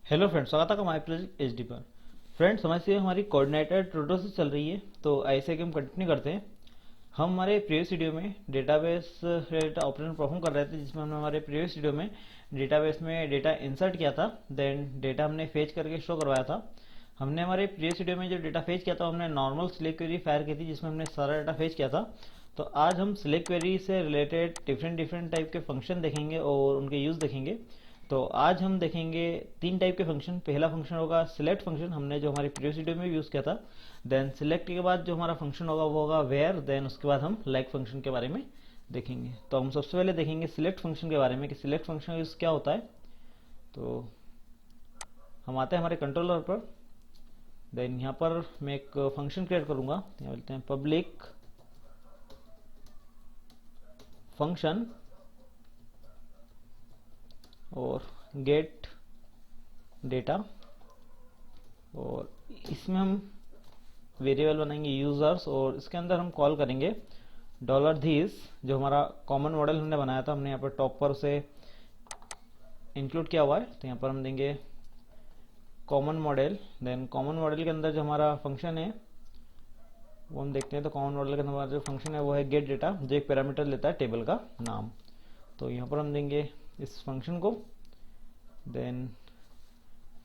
Hello friends, स्वागत है हमारे प्रोजेक्ट एचडी पर। फ्रेंड्स, हमारी कोऑर्डिनेटर ट्यूटोरियल चल रही है, तो ऐसे कि हम कंटिन्यू करते हैं। हम हमारे प्रीवियस वीडियो में डेटाबेस रिलेटेड ऑपरेशन परफॉर्म कर रहे थे, जिसमें हमने हमारे प्रीवियस वीडियो में डेटाबेस में डेटा इंसर्ट किया था, देन डेटा हमने फेच करके शो करवाया था। हमने हमारे प्रीवियस वीडियो में जो डेटा फेच किया था, हमने नॉर्मल सिलेक्ट क्वेरी फायर की थी, जिसमें हमने सारा डेटा फेच किया था। तो आज हम सिलेक्ट क्वेरी से रिलेटेड डिफरेंट डिफरेंट टाइप के फंक्शन देखेंगे और उनके यूज़ देखेंगे। तो आज हम देखेंगे तीन टाइप के फंक्शन। पहला फंक्शन होगा सिलेक्ट फंक्शन, हमने जो हमारी प्रीवियस वीडियो में यूज़ किया था। देन सिलेक्ट के बाद जो हमारा फंक्शन होगा वो होगा वेयर। देन उसके बाद हम लाइक फंक्शन के बारे में देखेंगे। तो हम सबसे पहले देखेंगे सिलेक्ट फंक्शन के बारे में कि सिलेक्ट फंक्शन का यूज़ क्या होता है। तो हम आते हैं हमारे कंट्रोलर पर। देन यहाँ पर मैं एक फंक्शन क्रिएट करूँगा, यहाँ बोलते हैं पब्लिक फंक्शन और गेट डेटा, और इसमें हम वेरिएबल बनाएंगे यूजर्स, और इसके अंदर हम कॉल करेंगे डॉलर धीस। जो हमारा कॉमन मॉडल हमने बनाया था, हमने यहाँ पर टॉप पर उसे इंक्लूड किया हुआ है। तो यहाँ पर हम देंगे common model. Then common model के अंदर जो हमारा फंक्शन है वो हम देखते हैं। तो कॉमन मॉडल के अंदर हमारा जो फंक्शन है वो है गेट डेटा, जो एक पैरामीटर लेता है टेबल का नाम। तो यहाँ पर हम देंगे इस फंक्शन को। देन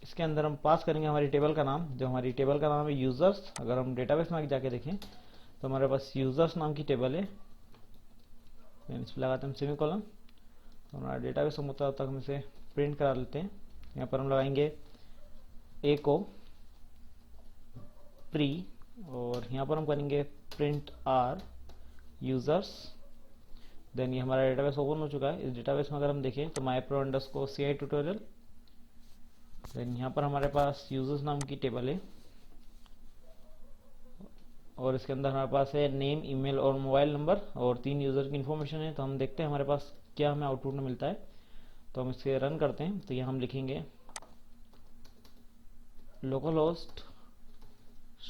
इसके अंदर हम पास करेंगे हमारी टेबल का नाम, जो हमारी टेबल का नाम है यूजर्स। अगर हम डेटाबेस में जाके देखें तो हमारे पास यूजर्स नाम की टेबल है। इस पर लगाते हैं हम सेमीकोलन। तो हमारा डेटाबेस हम होता तक हम इसे प्रिंट करा लेते हैं। यहाँ पर हम लगाएंगे ए को प्री, और यहाँ पर हम करेंगे प्रिंट आर यूजर्स। देन ये हमारा डेटाबेस ओपन हो चुका है। इस डेटाबेस में अगर हम देखें तो my pro underscore CI tutorial. Then यहाँ पर हमारे पास यूजर्स नाम की टेबल है, और इसके अंदर हमारे पास है नेम, ईमेल और मोबाइल नंबर, और 3 यूज़र की इन्फॉर्मेशन है। तो हम देखते हैं हमारे पास क्या हमें आउटपुट में मिलता है। तो हम इसे रन करते हैं। तो यहाँ हम लिखेंगे local host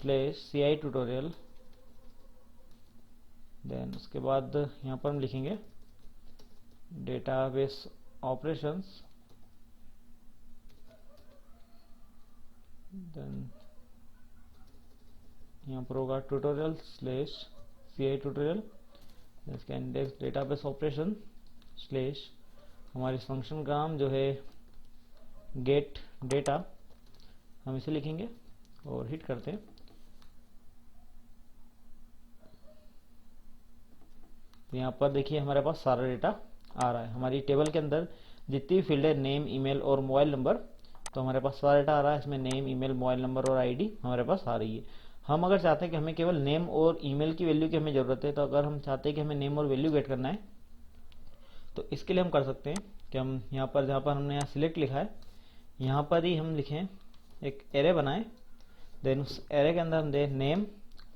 /CI tutorial. Then उसके बाद यहाँ पर हम लिखेंगे डेटाबेस ऑपरेशंस। देन यहाँ पर होगा ट्यूटोरियल /CI ट्यूटोरियल। इसका इंडेक्स डेटाबेस ऑपरेशन स्लेश हमारे इस फंक्शन का नाम जो है गेट डेटा, हम इसे लिखेंगे और हिट करते हैं। तो यहाँ पर देखिए हमारे पास सारा डेटा आ रहा है। हमारी टेबल के अंदर जितनी फील्ड है नेम, ईमेल और मोबाइल नंबर, तो हमारे पास सारा डेटा आ रहा है। इसमें नेम, ईमेल, मोबाइल नंबर और आईडी हमारे पास आ रही है। हम अगर चाहते हैं कि हमें केवल नेम और ईमेल की वैल्यू की हमें ज़रूरत है, तो अगर हम चाहते हैं कि हमें नेम और वैल्यू गेट करना है, तो इसके लिए हम कर सकते हैं कि हम यहाँ पर जहाँ पर हमने यहाँ सिलेक्ट लिखा है, यहाँ पर ही हम लिखें एक एरे बनाएं। देन उस एरे के अंदर हम दें नेम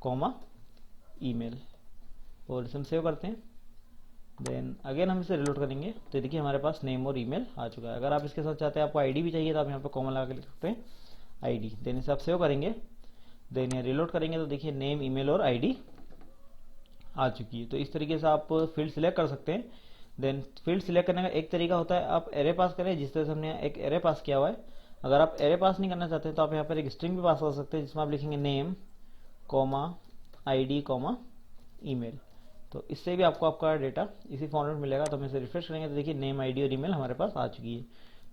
कॉमा ईमेल, और इसे हम सेव करते हैं। देन अगेन हम इसे रिलोड करेंगे। तो देखिए हमारे पास नेम और ईमेल आ चुका है। अगर आप इसके साथ चाहते हैं आपको आईडी भी चाहिए, तो आप यहाँ पर कॉमा लगा के लिख सकते हैं आईडी। देन इसे आप सेव करेंगे। देन यहाँ रिलोड करेंगे तो देखिए नेम, ईमेल और आईडी आ चुकी है। तो इस तरीके से आप फील्ड सिलेक्ट कर सकते हैं। देन फील्ड सिलेक्ट करने का एक तरीका होता है आप एरे पास करें, जिस तरह से हमने एक एरे पास किया हुआ है। अगर आप एरे पास नहीं करना चाहते तो आप यहाँ पर एक स्ट्रिंग भी पास कर सकते हैं, जिसमें आप लिखेंगे name comma ID comma email. तो इससे भी आपको आपका डेटा इसी फॉर्मेट मिलेगा। तो हम इसे रिफ्रेश करेंगे तो देखिए नेम, आईडी और ईमेल हमारे पास आ चुकी है।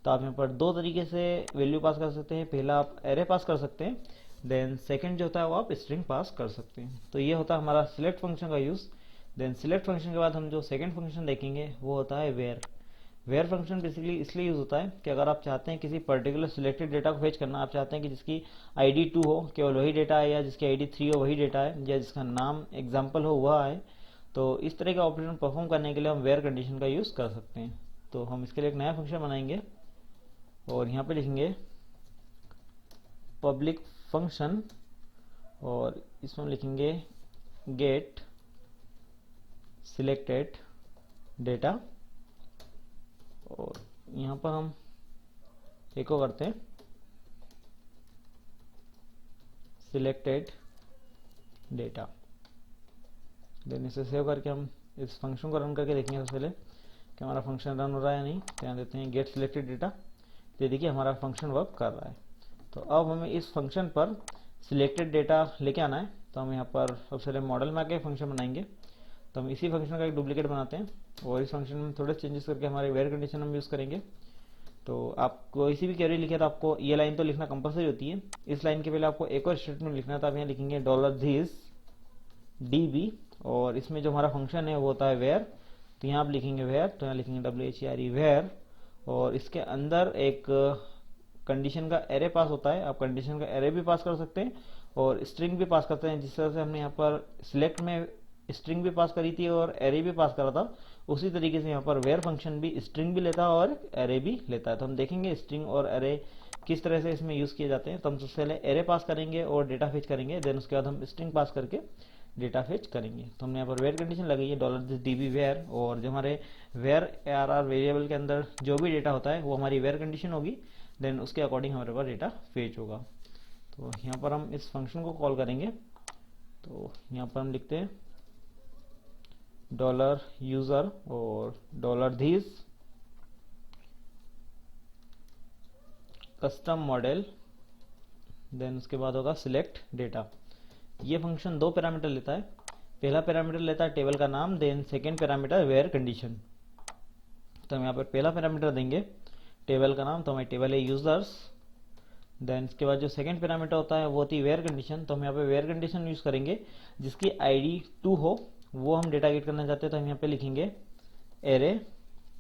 तो आप यहाँ पर दो तरीके से वैल्यू पास कर सकते हैं। पहला आप एरे पास कर सकते हैं, देन सेकंड जो होता है वो आप स्ट्रिंग पास कर सकते हैं। तो ये होता है हमारा सिलेक्ट फंक्शन का यूज़। देन सिलेक्ट फंक्शन के बाद हम जो सेकंड फंक्शन देखेंगे वो होता है वेयर। वेयर फंक्शन बेसिकली इसलिए यूज होता है कि अगर आप चाहते हैं किसी पर्टिकुलर सिलेक्टेड डेटा को फेच करना, आप चाहते हैं कि जिसकी आईडी 2 हो केवल वही डेटा है, या जिसकी आईडी 3 हो वही डेटा है, या जिसका नाम एग्जाम्पल हो वह है। तो इस तरह का ऑपरेशन परफॉर्म करने के लिए हम वेयर कंडीशन का यूज़ कर सकते हैं। तो हम इसके लिए एक नया फंक्शन बनाएंगे, और यहाँ पे लिखेंगे पब्लिक फंक्शन, और इसमें हम लिखेंगे गेट सिलेक्टेड डेटा, और यहाँ पर हम एको करते हैं सिलेक्टेड डेटा। देन इसे सेव करके हम इस फंक्शन को रन करके देखेंगे सबसे पहले कि हमारा फंक्शन रन हो रहा है या नहीं। तो यहाँ देते हैं गेट सिलेक्टेड डेटा। तो ये देखिए हमारा फंक्शन वर्क कर रहा है। तो अब हमें इस फंक्शन पर सिलेक्टेड डेटा लेके आना है। तो हम यहाँ पर सबसे पहले मॉडल में आके फंक्शन बनाएंगे। तो हम इसी फंक्शन का एक डुप्लीकेट बनाते हैं और इस फंक्शन में थोड़े चेंजेस करके हमारे वेयर कंडीशन हम यूज़ करेंगे। तो आप कोई सी भी क्वेरी लिखे तो आपको ये लाइन तो लिखना कंपलसरी होती है। इस लाइन के पहले आपको एक और स्टेटमेंट लिखना है। तो आप यहाँ लिखेंगे $this db और इसमें जो हमारा फंक्शन है वो होता है वेयर। तो यहाँ आप लिखेंगे वेयर, तो यहाँ लिखेंगे WHERE वेयर और इसके अंदर एक कंडीशन का एरे पास होता है। आप कंडीशन का एरे भी पास कर सकते हैं और स्ट्रिंग भी पास करते हैं। जिस तरह से हमने यहाँ पर सिलेक्ट में स्ट्रिंग भी पास करी थी और एरे भी पास करा था, उसी तरीके से यहाँ पर वेयर फंक्शन भी स्ट्रिंग भी लेता है और एरे भी लेता है। तो हम देखेंगे स्ट्रिंग और एरे किस तरह से इसमें यूज़ किए जाते हैं। तो हम सबसे पहले एरे पास करेंगे और डेटा फेच करेंगे, देन उसके बाद हम स्ट्रिंग पास करके डेटा फेच करेंगे। तो हमने यहाँ पर वेयर कंडीशन लगाई है $this db वेयर और जो हमारे वेयर ARR वेरिएबल के अंदर जो भी डेटा होता है वो हमारी वेयर कंडीशन होगी, देन उसके अकॉर्डिंग हमारे पास डेटा फेच होगा। तो यहाँ पर हम इस फंक्शन को कॉल करेंगे। तो यहाँ पर हम लिखते हैं $user और $this कस्टम मॉडल, देन उसके बाद होगा सिलेक्ट डेटा। ये फंक्शन दो पैरामीटर लेता है। पहला पैरामीटर लेता है टेबल का नाम, then second parameter where condition. तो हम यहाँ पर पहला पैरामीटर देंगे टेबल का नाम, तो हमारी टेबल है यूजर्स। देन इसके बाद जो सेकेंड पैरामीटर होता है वो होती है वेयर कंडीशन। तो हम यहाँ पे वेयर कंडीशन यूज़ करेंगे जिसकी ID 2 हो, वो हम डेटा गेट करना चाहते हैं। तो हम यहाँ पे लिखेंगे एरे,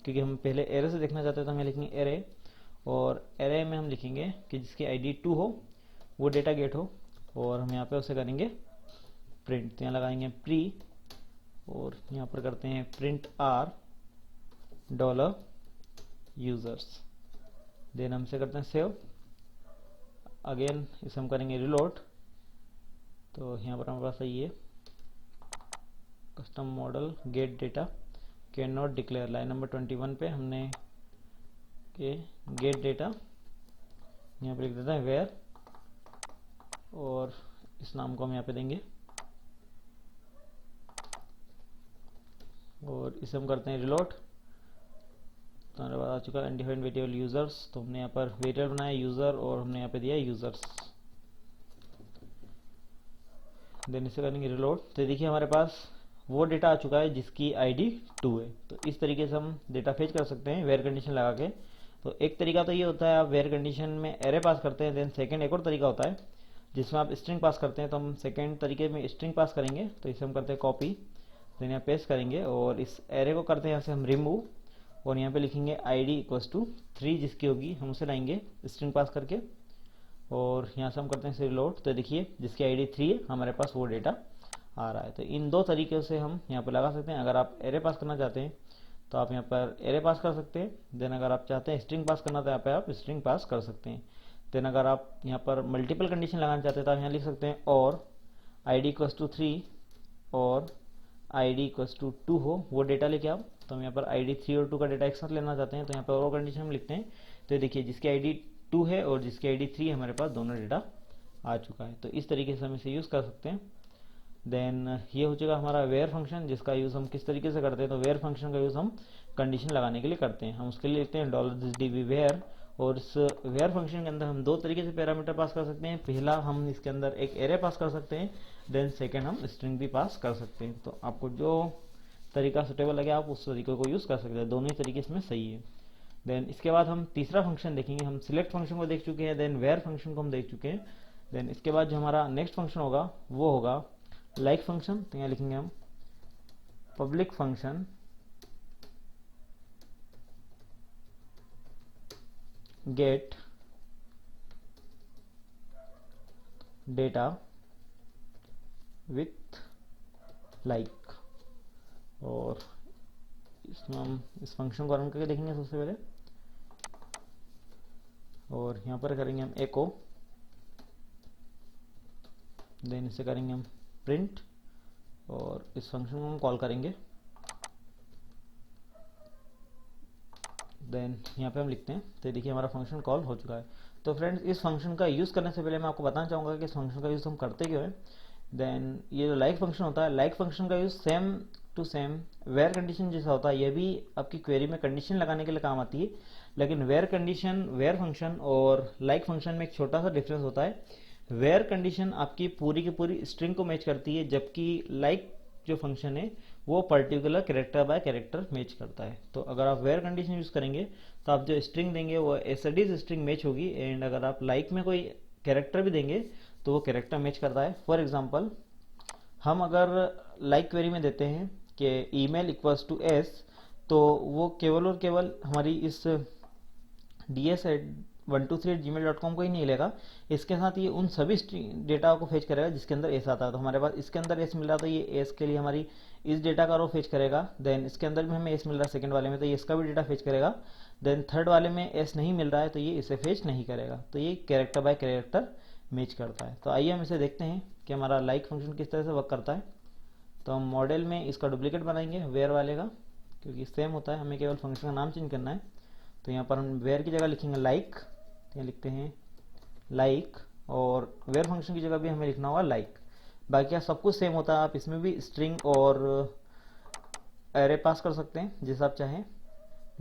क्योंकि हम पहले एरे से देखना चाहते हैं तो हम लिखेंगे एरे और एरे में हम लिखेंगे कि जिसकी ID 2 हो वो डेटा गेट हो और हम यहाँ पे उसे करेंगे प्रिंट। तो यहाँ लगाएंगे प्री और यहाँ पर करते हैं प्रिंट R $users, देन हमसे करते हैं सेव। अगेन इसे हम करेंगे रिलोड। तो यहाँ पर हमारे पास ये custom model gate data can not declare, line number 21 पे हमने के गेट डेटा यहाँ पे लिख देते हैं वेयर और इस नाम को हम यहाँ पे देंगे और इसे हम करते हैं रिलोड। तो हमारे पास आ चुका है अनडिफाइंड वेरिएबल यूजर्स। तो हमने यहाँ पर वेरिएबल बनाया यूजर और हमने यहाँ पे दिया यूजर्स, देन इसे करेंगे रिलोड। तो देखिए हमारे पास वो डेटा आ चुका है जिसकी ID 2 है। तो इस तरीके से हम डेटा फेच कर सकते हैं वेयर कंडीशन लगा के। तो एक तरीका तो ये होता है आप वेयर कंडीशन में एरे पास करते हैं, देन सेकंड एक और तरीका होता है जिसमें आप स्ट्रिंग पास करते हैं। तो हम सेकंड तरीके में स्ट्रिंग पास करेंगे। तो इसे हम करते हैं कॉपी, देन यहाँ पेस्ट करेंगे और इस एरे को करते हैं यहाँ से हम रिमूव और यहाँ पे लिखेंगे ID = 3 जिसकी होगी, हम उसे लाएंगे स्ट्रिंग पास करके और यहाँ से हम करते हैं रिलोड। तो देखिए जिसकी ID 3 है हमारे पास वो डेटा आ रहा है। तो इन दो तरीके से हम यहाँ पर लगा सकते हैं। अगर आप एरे पास करना चाहते हैं तो आप यहाँ पर एरे पास कर सकते हैं, देन अगर आप चाहते हैं स्ट्रिंग पास करना तो यहाँ पे आप स्ट्रिंग पास कर सकते हैं। देन अगर आप यहाँ पर मल्टीपल कंडीशन लगाना चाहते हैं तो आप यहाँ लिख सकते हैं और ID = 3 और ID = 2 हो वो डेटा लेके आप। तो हम यहाँ पर ID 3 और 2 का डेटा एक साथ लेना चाहते हैं तो यहाँ पर और कंडीशन हम लिखते हैं। तो ये देखिए जिसकी ID 2 है और जिसकी ID 3 है हमारे पास दोनों डेटा आ चुका है। तो इस तरीके से हम इसे यूज़ कर सकते हैं। देन ये हो चुका हमारा वेयर फंक्शन जिसका यूज़ हम किस तरीके से करते हैं। तो वेयर फंक्शन का यूज़ हम कंडीशन लगाने के लिए करते हैं। हम उसके लिए लिखते हैं $this db वेयर और इस वेयर फंक्शन के अंदर हम दो तरीके से पैरामीटर पास कर सकते हैं। पहला हम इसके अंदर एक एरे पास कर सकते हैं, देन सेकेंड हम स्ट्रिंग भी पास कर सकते हैं। तो आपको जो तरीका सुटेबल लगे आप उस तरीके को यूज़ कर सकते हैं, दोनों ही तरीके इसमें सही है। देन इसके बाद हम तीसरा फंक्शन देखेंगे। हम सिलेक्ट फंक्शन को देख चुके हैं, देन वेयर फंक्शन को हम देख चुके हैं। देन इसके बाद जो हमारा नेक्स्ट फंक्शन होगा वो होगा लाइक फंक्शन। तो यहाँ लिखेंगे हम public function gate data with like और इसमें हम इस फंक्शन को रन करके देखेंगे सबसे पहले और यहाँ पर करेंगे हम एको, देन इसे करेंगे हम प्रिंट और इस फंक्शन को हम कॉल करेंगे। देन यहाँ पे हम लिखते हैं। तो देखिए हमारा फंक्शन कॉल हो चुका है। तो फ्रेंड्स इस फंक्शन का यूज़ करने से पहले मैं आपको बताना चाहूँगा कि इस फंक्शन का यूज़ हम करते क्यों है। देन ये जो लाइक फंक्शन होता है, लाइक फंक्शन का use same to same. Where condition जैसा होता है, यह भी आपकी क्वेरी में कंडीशन लगाने के लिए काम आती है, लेकिन वेयर कंडीशन, वेयर फंक्शन और लाइक फंक्शन में एक छोटा सा डिफरेंस होता है। वेयर कंडीशन आपकी पूरी की पूरी स्ट्रिंग को मैच करती है, जबकि लाइक जो फंक्शन है वो particular character by character match करता है। तो अगर आप वेयर कंडीशन यूज करेंगे तो आप जो स्ट्रिंग देंगे वो as it is string match होगी, एंड अगर आप लाइक में कोई कैरेक्टर भी देंगे तो वो कैरेक्टर मैच करता है। फॉर एग्जाम्पल, हम अगर लाइक क्वेरी में देते हैं कि ईमेल इक्वल्स टू एस, तो वो केवल और केवल हमारी इस ds123@gmail.com को ही नहीं लेगा, इसके साथ ये उन सभी डेटा को फेच करेगा जिसके अंदर एस आता है। तो हमारे पास इसके अंदर एस मिल रहा, तो ये एस के लिए हमारी इस डेटा का रो फेच करेगा। देन इसके अंदर भी हमें एस मिल रहा है सेकंड वाले में, तो ये इसका भी डेटा फेच करेगा। देन थर्ड वाले में एस नहीं मिल रहा है, तो ये इसे फेच नहीं करेगा। तो ये कैरेक्टर बाय कैरेक्टर मैच करता है। तो आइए हम इसे देखते हैं कि हमारा लाइक फंक्शन किस तरह से वर्क करता है। तो हम मॉडल में इसका डुप्लीकेट बनाएंगे वेयर वाले का, क्योंकि सेम होता है, हमें केवल फंक्शन का नाम चेंज करना है। तो यहाँ पर हम वेयर की जगह लिखेंगे लाइक, यहाँ लिखते हैं लाइक, और वेयर फंक्शन की जगह भी हमें लिखना होगा लाइक। बाकी आप सब कुछ सेम होता है, आप इसमें भी स्ट्रिंग और एरे पास कर सकते हैं जैसा आप चाहें।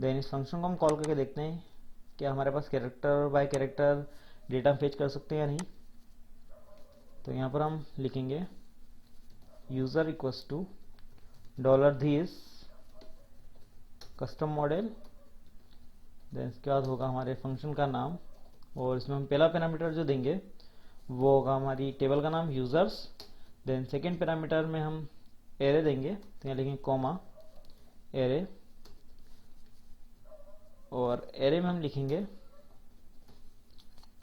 देन इस फंक्शन को हम कॉल करके देखते हैं कि हमारे पास character by character data fetch कर सकते हैं या नहीं। तो यहाँ पर हम लिखेंगे user equals to $this custom model. Then इसके बाद होगा हमारे फंक्शन का नाम, और इसमें हम पहला पैरामीटर जो देंगे वो होगा हमारी टेबल का नाम यूजर्स। देन सेकेंड पैरामीटर में हम एरे देंगे, तो यहाँ लिखेंगे कॉमा एरे, और एरे में हम लिखेंगे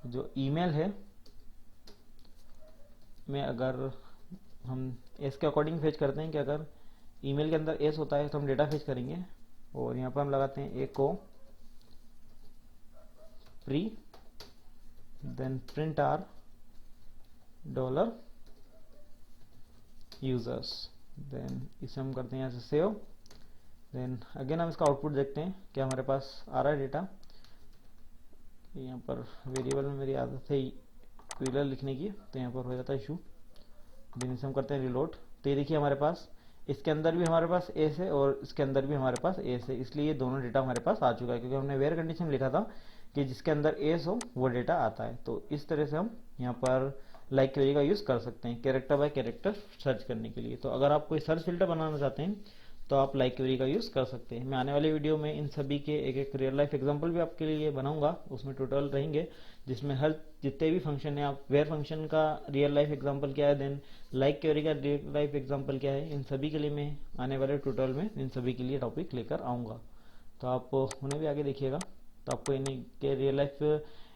जो ईमेल है में अगर हम एस के अकॉर्डिंग फेच करते हैं कि अगर ईमेल के अंदर एस होता है तो हम डेटा फेच करेंगे। और यहाँ पर हम लगाते हैं echo pre, then print R dollar users. Then इसे हम करते हैं यहाँ से सेव। देन अगेन हम इसका आउटपुट देखते हैं कि हमारे पास आ रहा है डेटा। यहाँ पर वेरिएबल में मेरी आदत है क्विलर लिखने की, तो यहाँ पर हो जाता है इशू। देन इसे हम करते हैं रिलोड। तो ये देखिए हमारे पास इसके अंदर भी हमारे पास एस है और इसके अंदर भी हमारे पास एस है, इसलिए ये दोनों डेटा हमारे पास आ चुका है, क्योंकि हमने वेयर कंडीशन में लिखा था कि जिसके अंदर एस हो वो डेटा आता है। तो इस तरह से हम यहाँ पर लाइक क्वेरी का यूज़ कर सकते हैं कैरेक्टर बाय कैरेक्टर सर्च करने के लिए। तो अगर आप कोई सर्च फिल्टर बनाना चाहते हैं तो आप लाइक क्वेरी का यूज़ कर सकते हैं। मैं आने वाले वीडियो में इन सभी के एक एक रियल लाइफ एग्जांपल भी आपके लिए बनाऊंगा, उसमें ट्यूटोरियल रहेंगे जिसमें हर जितने भी फंक्शन है, आप वेयर फंक्शन का रियल लाइफ एग्जांपल क्या है, देन लाइक क्वेरी का रियल लाइफ एग्जांपल क्या है, इन सभी के लिए मैं आने वाले ट्यूटोरियल में इन सभी के लिए टॉपिक लेकर आऊँगा। तो आप उन्हें भी आगे देखिएगा, तो आपको इन्हीं के रियल लाइफ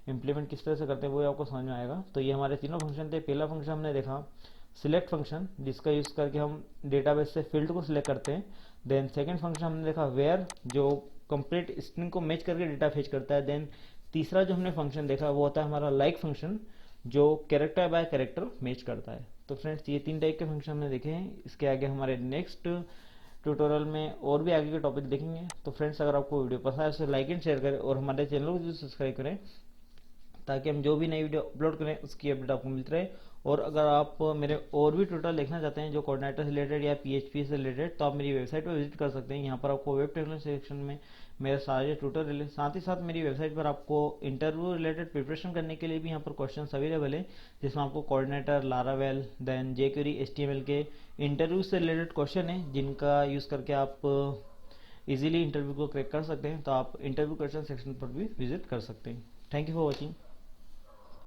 इंप्लीमेंट किस तरह से करते हैं वो आपको समझ में आएगा। तो ये हमारे तीनों फंक्शन थे। पहला फंक्शन हमने देखा सिलेक्ट फंक्शन, जिसका यूज़ करके हम डेटाबेस से फील्ड को सिलेक्ट करते हैं। देन सेकंड फंक्शन हमने देखा वेयर, जो कंप्लीट स्ट्रिंग को मैच करके डेटा फेच करता है। देन तीसरा जो हमने फंक्शन देखा वो होता है हमारा लाइक फंक्शन, जो कैरेक्टर बाय कैरेक्टर मैच करता है। तो फ्रेंड्स ये तीन टाइप के फंक्शन हमने देखे हैं। इसके आगे हमारे नेक्स्ट ट्यूटोरियल में और भी आगे के टॉपिक देखेंगे। तो फ्रेंड्स अगर आपको वीडियो पसंद है तो लाइक एंड शेयर करें और हमारे चैनल को जो सब्सक्राइब करें, ताकि हम जो भी नई वीडियो अपलोड करें उसकी अपडेट आपको मिलती रहे। और अगर आप मेरे और भी ट्यूटोरियल देखना चाहते हैं जो कोऑर्डिनेटर से रिलेटेड या पीएचपी से रिलेटेड, तो आप मेरी वेबसाइट पर विजिट कर सकते हैं। यहाँ पर आपको वेब टेक्नोलॉजी सेक्शन में मेरे सारे ट्यूटोरियल, साथ ही साथ मेरी वेबसाइट पर आपको इंटरव्यू रिलेटेड प्रिपरेशन करने के लिए भी यहाँ पर क्वेश्चन अवेलेबल है, जिसमें आपको coordinator, Laravel, then jQuery, HTML के इंटरव्यू से रिलेटेड क्वेश्चन है जिनका यूज़ करके आप इजीली इंटरव्यू को क्रैक कर सकते हैं। तो आप इंटरव्यू क्वेश्चन सेक्शन पर भी विजिट कर सकते हैं। Thank you for watching.